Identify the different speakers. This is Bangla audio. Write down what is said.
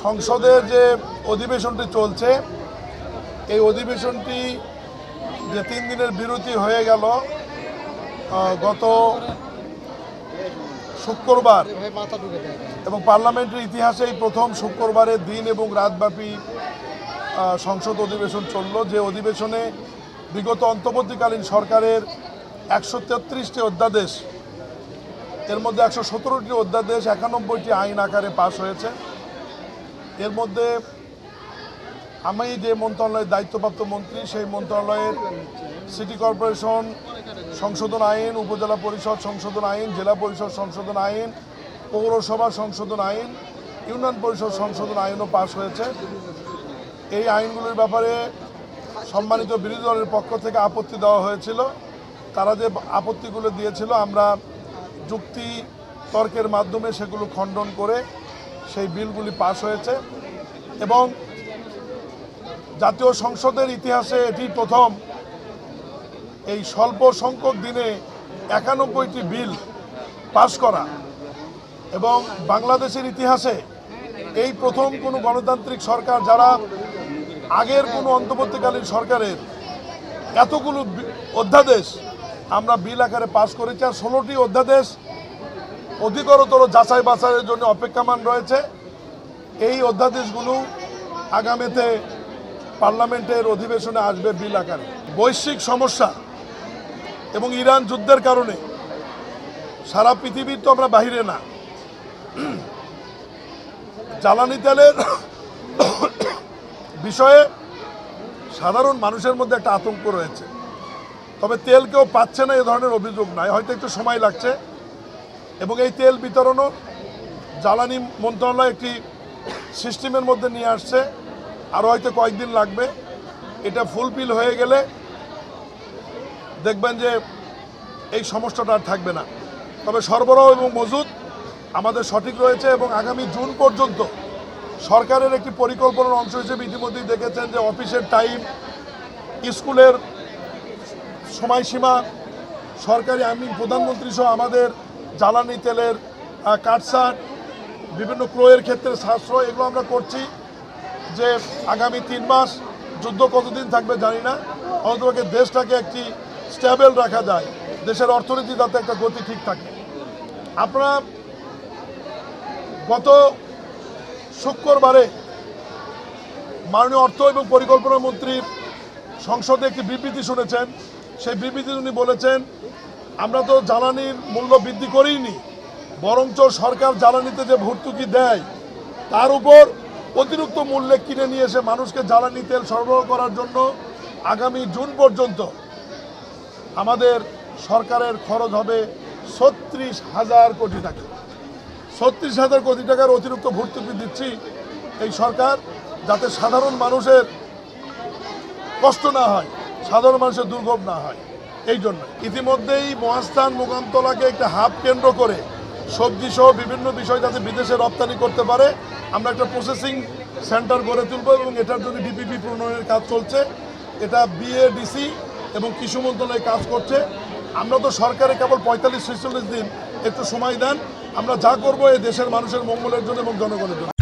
Speaker 1: সংসদের যে অধিবেশনটি চলছে এই অধিবেশনটি যে 3 দিনের বিরতি হয়ে গেল গত শুক্রবার এবং পার্লামেন্টের ইতিহাসে এই প্রথম শুক্রবারের দিন এবং রাতব্যাপী সংসদ অধিবেশন চলল, যে অধিবেশনে বিগত অন্তর্বর্তীকালীন সরকারের 133টি অধ্যাদেশ, এর মধ্যে 117টি অধ্যাদেশ 91টি আইন আকারে পাশ হয়েছে। এর মধ্যে আমি যে মন্ত্রণালয়ের দায়িত্বপ্রাপ্ত মন্ত্রী, সেই মন্ত্রণালয়ের সিটি কর্পোরেশন সংশোধন আইন, উপজেলা পরিষদ সংশোধন আইন, জেলা পরিষদ সংশোধন আইন, পৌরসভা সংশোধন আইন, ইউনিয়ন পরিষদ সংশোধন আইনও পাশ হয়েছে। এই আইনগুলির ব্যাপারে সম্মানিত বিরোধী দলের পক্ষ থেকে আপত্তি দেওয়া হয়েছিল। তারা যে আপত্তিগুলো দিয়েছিল আমরা যুক্তি তর্কের মাধ্যমে সেগুলো খণ্ডন করে সেই বিলগুলি পাশ হয়েছে এবং জাতীয় সংসদের ইতিহাসে এটি প্রথম এই স্বল্প সংখ্যক দিনে 91টি বিল পাশ করা এবং বাংলাদেশের ইতিহাসে এই প্রথম কোনো গণতান্ত্রিক সরকার যারা আগের কোনো অন্তর্বর্তীকালীন সরকারের এতগুলো অধ্যাদেশ আমরা বিল আকারে পাশ করেছি। আর 16টি অধ্যাদেশ অধিকতর যাচাই বাছাইয়ের জন্য অপেক্ষমান রয়েছে। এই অধ্যাদেশগুলো আগামীতে পার্লামেন্টের অধিবেশনে আসবে বিল আকারে। বৈশ্বিক সমস্যা এবং ইরান যুদ্ধের কারণে সারা পৃথিবীর তো আমরা বাহিরে না, জ্বালানি তেলের বিষয়ে সাধারণ মানুষের মধ্যে একটা আতঙ্ক রয়েছে। তবে তেল কেউ পাচ্ছে না এ ধরনের অভিযোগ নাই, হয়তো একটু সময় লাগছে এবং এই তেল বিতরণও জ্বালানি মন্ত্রণালয় একটি সিস্টেমের মধ্যে নিয়ে আসছে, আরও হয়তো কয়েকদিন লাগবে। এটা ফুলফিল হয়ে গেলে দেখবেন যে এই সমস্যাটা আর থাকবে না। তবে সরবরাহ এবং মজুদ আমাদের সঠিক রয়েছে এবং আগামী জুন পর্যন্ত সরকারের একটি পরিকল্পনার অংশ হিসেবে ইতিমধ্যেই দেখেছেন যে অফিসের টাইম, স্কুলের সময়সীমা, সরকারি আইন, প্রধানমন্ত্রী সহ আমাদের জ্বালানি তেলের কাটছাট, বিভিন্ন ক্রয়ের ক্ষেত্রে সাশ্রয়, এগুলো আমরা করছি। যে আগামী 3 মাস যুদ্ধ কতদিন থাকবে জানি না, অন্ততপক্ষে দেশটাকে একটি স্টেবল রাখা যায়, দেশের অর্থনীতি যাতে একটা গতি ঠিক থাকে। আপনারা গত শুক্রবারে মাননীয় অর্থ এবং পরিকল্পনা মন্ত্রীর সংসদে একটি বিবৃতি শুনেছেন। সেই বিবৃতি উনি বলেছেন আমরা তো জ্বালানির মূল্য বৃদ্ধি করিনি, বরঞ্চ সরকার জ্বালানিতে যে ভর্তুকি দেয় তার উপর অতিরিক্ত মূল্যে কিনে নিয়ে এসে মানুষকে জ্বালানি তেল সরবরাহ করার জন্য আগামী জুন পর্যন্ত আমাদের সরকারের খরচ হবে 36,000 কোটি টাকা। 36,000 কোটি টাকার অতিরিক্ত ভর্তুকি দিচ্ছি এই সরকার, যাতে সাধারণ মানুষের কষ্ট না হয়, সাধারণ মানুষের দুর্ভোগ না হয়। এই জন্য ইতিমধ্যেই মহাস্থান মোকামতলাকে একটা হাব কেন্দ্র করে সবজি সহ বিভিন্ন বিষয় যাতে বিদেশে রপ্তানি করতে পারে আমরা একটা প্রসেসিং সেন্টার গড়ে তুলব এবং এটার জন্য ডিপিপি প্রণয়নের কাজ চলছে। এটা বিএডিসি এবং কৃষি মন্ত্রণালয় কাজ করছে। আমরা তো সরকারে কেবল 45-46 দিন একটু সময় দেন, আমরা যা করবো এই দেশের মানুষের মঙ্গলের জন্য এবং জনগণের জন্য।